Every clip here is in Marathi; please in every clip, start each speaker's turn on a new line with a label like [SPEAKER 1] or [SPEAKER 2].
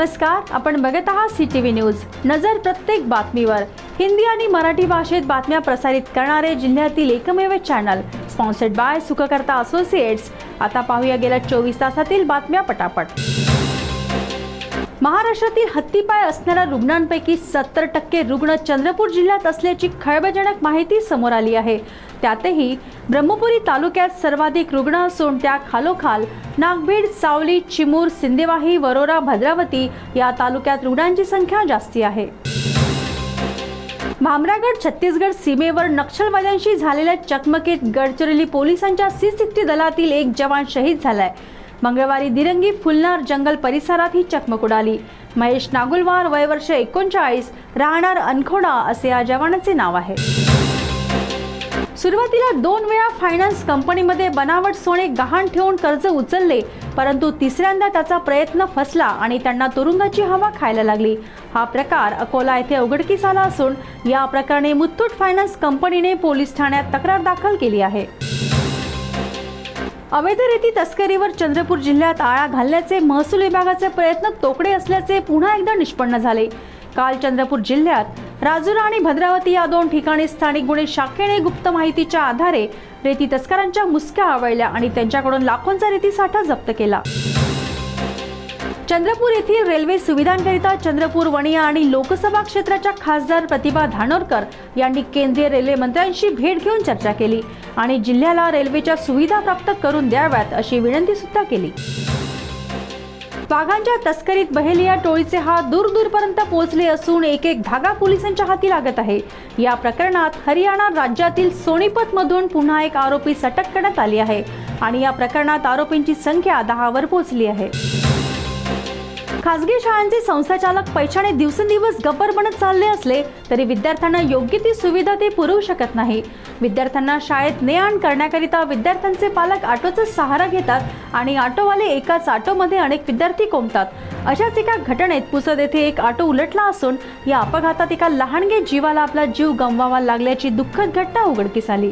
[SPEAKER 1] नमस्कार, आपण बघत आहात CTV न्यूज. नजर प्रत्येक बातमीवर. हिंदी आणि मराठी भाषेत बातम्या प्रसारित करणारे जिल्ह्यातील एकमेव channel. Sponsored by Sukhkarta associates. आता पाहूया गेल्या 24 तासातील बातम्या पटापट. महाराष्ट्रातील हत्तीपाय असणाऱ्या रुग्णांपैकी 70% रुग्ण चंद्रपूर जिल्ह्यात असल्याची खळबळजनक माहिती समोर आली आहे. त्यातही ब्रह्मपुरी तालुक्यात सर्वाधिक रुग्ण असून त्या खालोखाल नागभीड, सावली, चिमूर, सिंदेवाही, वरोरा, भद्रावती या तालुक्यात रुग्णांची संख्या जास्ती आहे. भामरागड छत्तीसगड सीमेवर नक्षलवाद्यांशी झालेल्या चकमकीत गडचिरोली पोलिसांच्या C60 दलातील एक जवान शहीद झालाय. मंगळवारी दिरंगी फुलनार जंगल परिसरात ही चकमक उडाली. महेश नागुलवार, वय वर्ष 39, राहणार अनखोडा असे या जवानाचे नाव आहे. सुरुवातीला 2 वेळा फायनान्स कंपनीमध्ये बनावट सोने गहाण ठेवून कर्ज उचलले, परंतु तिसऱ्यांदा त्याचा प्रयत्न फसला आणि त्यांना तुरुंगाची हवा खायला लागली. हा प्रकार अकोला येथे उघडकीस आला असून या प्रकरणी मुथूट फायनान्स कंपनीने पोलीस ठाण्यात तक्रार दाखल केली आहे. अवैध रेती तस्करीवर चंद्रपूर जिल्ह्यात आळा घालण्याचे महसूल विभागाचे प्रयत्न तोकडे असल्याचे पुन्हा एकदा निष्पन्न झाले. काल चंद्रपूर जिल्ह्यात राजुरा आणि भद्रावती या 2 ठिकाणी स्थानिक गुन्हे शाखेने गुप्त माहितीच्या आधारे रेती तस्करांच्या मुसक्या आवळल्या आणि त्यांच्याकडून लाखोंचा रेती साठा जप्त केला. चंद्रपूर येथील रेल्वे सुविधांकरिता चंद्रपूर, वणिया आणि लोकसभा क्षेत्राच्या खासदार प्रतिभा धानोरकर यांनी केंद्रीय रेल्वे मंत्र्यांशी भेट घेऊन चर्चा केली आणि जिल्ह्याला रेल्वेच्या सुविधा प्राप्त करून द्याव्यात अशी विनंती सुद्धा केली. वाघांच्या तस्करीत बहेलिया टोळीचे हात दूरपर्यंत पोहोचले असून एक धागा पोलिसांच्या हाती लागत आहे. या प्रकरणात हरियाणा राज्यातील सोनीपत मधून पुन्हा एक आरोपी अटक करण्यात आली आहे आणि या प्रकरणात आरोपींची संख्या 10 वर पोहोचली आहे. खासगी शाळांचे संस्थाचालक पैशाने दिवसेंदिवस गब्बर बनत चालले असले तरी विद्यार्थ्यांना योग्य ती सुविधा ते पुरवू शकत नाही. विद्यार्थ्यांना शाळेत ने-आण करण्याकरिता विद्यार्थ्यांचे पालक ऑटोचा सहारा घेतात आणि ऑटोवाले एकाच ऑटोमध्ये अनेक विद्यार्थी कोंबतात. अशाच एका घटनेत पुसद येथे एक ऑटो उलटला असून या अपघातात एका लहानगे जीवाला आपला जीव गमवावा लागल्याची दुःखद घटना उघडकीस आली.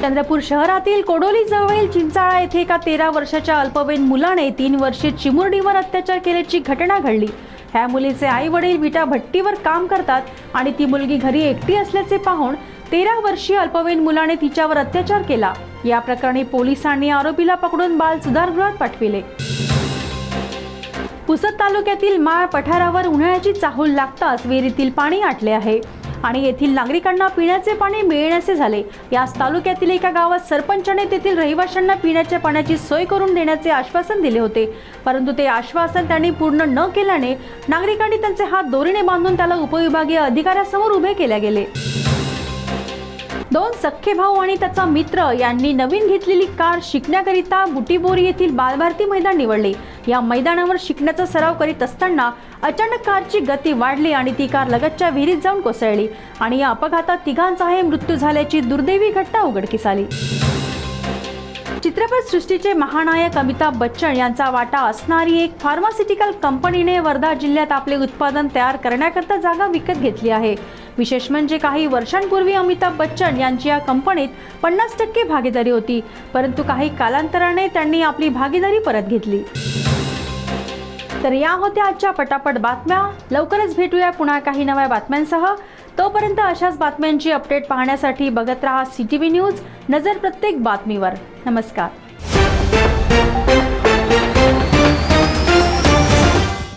[SPEAKER 1] चंद्रपूर शहरातील कोडोली जवळील चिंचाळा येथे एका 13 वर्षाच्या अल्पवयीन मुलाने 3 वर्षीय चिमुरडीवर अत्याचार केल्याची घटना घडली. ह्या मुलीचे आई वडील विटा भट्टीवर काम करतात आणि ती मुलगी घरी एकटी असल्याचे पाहून 13 वर्षीय अल्पवयीन मुलाने तिच्यावर अत्याचार केला. या प्रकरणी पोलिसांनी आरोपीला पकडून बाल सुधारगृहात पाठविले. पुसद तालुक्यातील माळ पठारावर उन्हाळ्याची चाहूल लागताच विहिरीतील पाणी आटले आहे आणि येथील नागरिकांना पिण्याचे पाणी मिळण्याचे झाले. याच तालुक्यातील एका गावात सरपंचाने तेथील रहिवाशांना पिण्याच्या पाण्याची सोय करून देण्याचे आश्वासन दिले होते, परंतु ते आश्वासन त्यांनी पूर्ण न केल्याने नागरिकांनी त्यांचे हात दोरीने बांधून त्याला उपविभागीय अधिकाऱ्यासमोर उभे केले गेले. 2 सख्खे भाऊ आणि त्याचा मित्र यांनी नवीन घेतलेली कार शिकण्याकरिता बुटीबोरी येथील बालभारती मैदान निवडले. या मैदानावर शिकण्याचा सराव करीत असताना अचानक कारची गती वाढली आणि ती कार लगतच्या विहिरीत जाऊन कोसळली आणि या अपघातात तिघांचाही मृत्यू झाल्याची दुर्दैवी घटना उघडकीस आली. चित्रपट सृष्टीचे महानायक अमिताभ बच्चन यांचा वाटा असणारी एक फार्मास्युटिकल कंपनीने वर्धा जिल्ह्यात आपले उत्पादन तयार करण्याकरिता जागा विकत घेतली आहे. विशेष म्हणजे काही वर्षांपूर्वी अमिताभ बच्चन यांची या कंपनीत 50% भागीदारी होती, परंतु काही कालांतराने त्यांनी आपली भागीदारी परत घेतली. तर या होत्या आजच्या पटापट बातम्या. लवकरच भेटूया पुन्हा काही नव्या बातम्यांसह. तोपर्यंत अशाच बातम्यांची अपडेट पाहण्यासाठी बघत रहा CTV न्यूज. नजर प्रत्येक बातमीवर. नमस्कार.